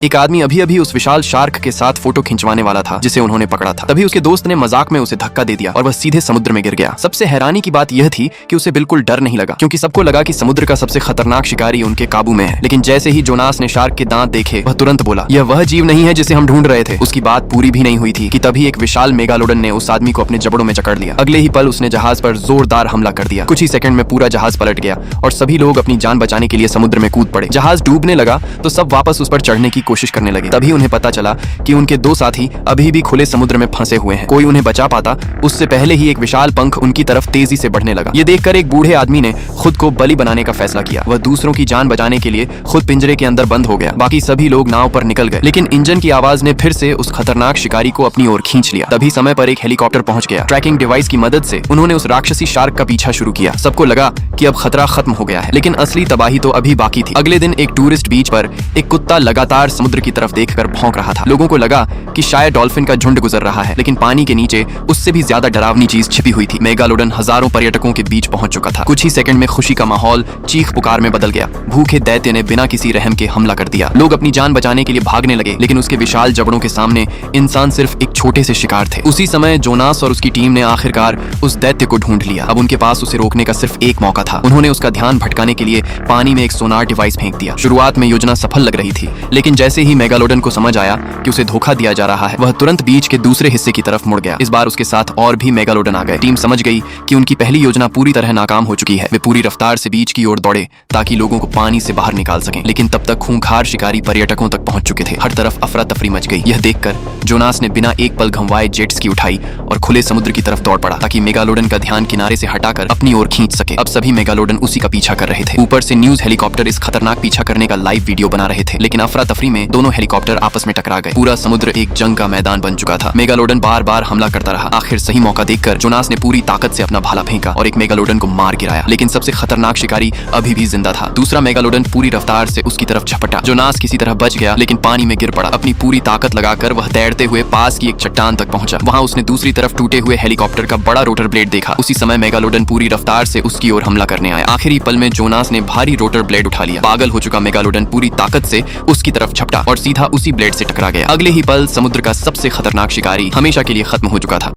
एक आदमी अभी अभी उस विशाल शार्क के साथ फोटो खिंचवाने वाला था जिसे उन्होंने पकड़ा था। तभी उसके दोस्त ने मजाक में उसे धक्का दे दिया और वह सीधे समुद्र में गिर गया। सबसे हैरानी की बात यह थी कि उसे बिल्कुल डर नहीं लगा, क्योंकि सबको लगा कि समुद्र का सबसे खतरनाक शिकारी उनके काबू में है। लेकिन जैसे ही जोनास ने शार्क के दांत देखे, वह तुरंत बोला, यह वह जीव नहीं है जिसे हम ढूंढ रहे थे। उसकी बात पूरी भी नहीं हुई थी कि तभी एक विशाल मेगालोडन ने उस आदमी को अपने जबड़ों में जकड़ लिया। अगले ही पल उसने जहाज पर जोरदार हमला कर दिया। कुछ ही सेकंड में पूरा जहाज पलट गया और सभी लोग अपनी जान बचाने के लिए समुद्र में कूद पड़े। जहाज डूबने लगा तो सब वापस उस पर चढ़ने की कोशिश करने लगे। तभी उन्हें पता चला कि उनके दो साथी अभी भी खुले समुद्र में फंसे हुए हैं। कोई उन्हें बचा पाता उससे पहले ही एक विशाल पंख उनकी तरफ तेजी से बढ़ने लगा। ये देखकर एक बूढ़े आदमी ने खुद को बलि बनाने का फैसला किया। वह दूसरों की जान बचाने के लिए खुद पिंजरे के अंदर बंद हो गया। बाकी सभी लोग नाव पर निकल गए, लेकिन इंजन की आवाज ने फिर से उस खतरनाक शिकारी को अपनी ओर खींच लिया। तभी समय पर एक हेलीकॉप्टर पहुंच गया। ट्रैकिंग डिवाइस की मदद से उन्होंने उस राक्षसी शार्क का पीछा शुरू किया। सबको लगा कि अब खतरा खत्म हो गया है, लेकिन असली तबाही तो अभी बाकी थी। अगले दिन एक टूरिस्ट बीच पर एक कुत्ता लगातार समुद्र की तरफ देखकर भौंक रहा था। लोगों को लगा कि शायद डॉल्फिन का झुंड गुजर रहा है, लेकिन पानी के नीचे उससे भी ज्यादा डरावनी चीज छिपी हुई थी। मेगालोडन हजारों पर्यटकों के बीच पहुंच चुका था। कुछ ही सेकंड में खुशी का माहौल चीख पुकार में बदल गया। भूखे दैत्य ने बिना किसी रहम के हमला कर दिया। लोग अपनी जान बचाने के लिए भागने लगे, लेकिन उसके विशाल जबड़ों के सामने इंसान सिर्फ एक छोटे से शिकार थे। उसी समय जोनास और उसकी टीम ने आखिरकार उस दैत्य को ढूंढ लिया। अब उनके पास उसे रोकने का सिर्फ एक मौका था। उन्होंने उसका ध्यान भटकाने के लिए पानी में एक सोनार डिवाइस फेंक दिया। शुरुआत में योजना सफल लग रही थी, लेकिन जैसे ही मेगालोडन को समझ आया कि उसे धोखा दिया जा रहा है, वह तुरंत बीच के दूसरे हिस्से की तरफ मुड़ गया। इस बार उसके साथ और भी मेगालोडन आ गए। टीम समझ गई कि उनकी पहली योजना पूरी तरह नाकाम हो चुकी है। वे पूरी रफ्तार से बीच की ओर दौड़े ताकि लोगों को पानी से बाहर निकाल सकें, लेकिन तब तक खूंखार शिकारी पर्यटकों तक पहुंच चुके थे। हर तरफ अफरा तफरी मच गई। यह देखकर जोनास ने बिना एक पल घंवाए जेट स्की उठाई और खुले समुद्र की तरफ दौड़ पड़ा ताकि मेगालोडन का ध्यान किनारे से हटाकर अपनी ओर खींच सके। अब सभी मेगालोडन उसी का पीछा कर रहे थे। ऊपर से न्यूज हेलीकॉप्टर इस खतरनाक पीछा करने का लाइव वीडियो बना रहे थे, लेकिन अफरा तफरी में दोनों हेलीकॉप्टर आपस में टकरा गए। पूरा समुद्र एक जंग का मैदान बन चुका था। मेगालोडन बार बार हमला करता रहा। आखिर सही मौका देखकर जोनास ने पूरी ताकत से अपना भाला फेंका और एक मेगालोडन को मार गिराया, लेकिन सबसे खतरनाक शिकारी अभी भी जिंदा था। दूसरा मेगालोडन पूरी रफ्तार से उसकी तरफ झपटा। जोनास किसी तरह बच गया, लेकिन पानी में गिर पड़ा। अपनी पूरी ताकत लगाकर वह तैरते हुए पास की एक चट्टान तक पहुंचा। वहां उसने दूसरी तरफ टूटे हुए हेलीकॉप्टर का बड़ा रोटर ब्लेड देखा। उसी समय मेगालोडन पूरी रफ्तार से उसकी ओर हमला करने आया। आखिरी पल में जोनास ने भारी रोटर ब्लेड उठा लिया। पागल हो चुका मेगालोडन पूरी ताकत से उसकी तरफ झपटा और सीधा उसी ब्लेड से टकरा गया। अगले ही पल समुद्र का सबसे खतरनाक शिकारी हमेशा के लिए खत्म हो चुका था।